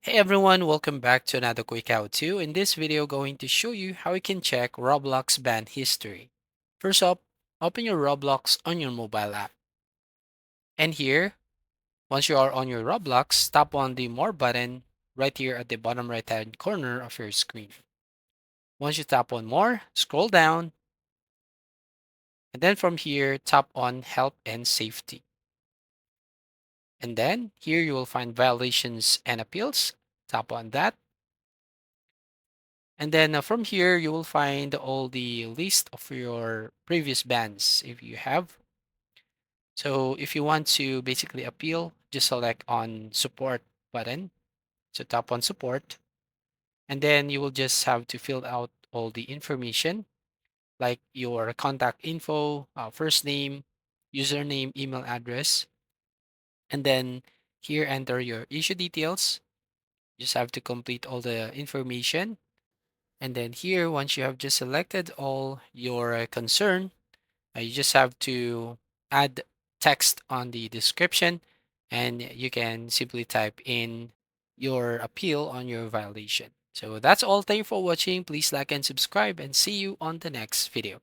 Hey everyone, welcome back to another quick how-to. In this video, going to show you how you can check Roblox ban history. First up, open your Roblox on your mobile app. And here, once you are on your Roblox, tap on the More button right here at the bottom right-hand corner of your screen. Once you tap on More, scroll down, and then from here, tap on Help and Safety. And then here you will find Violations and Appeals. Tap on that. And then from here, you will find all the list of your previous bans if you have. So if you want to basically appeal, just select on support button. So tap on support. And then you will just have to fill out all the information like your contact info, first name, username, email address. And then here enter your issue details. You just have to complete all the information. And then here, once you have just selected all your concern, you just have to add text on the description and you can simply type in your appeal on your violation. So that's all. Thank you for watching. Please like and subscribe and see you on the next video.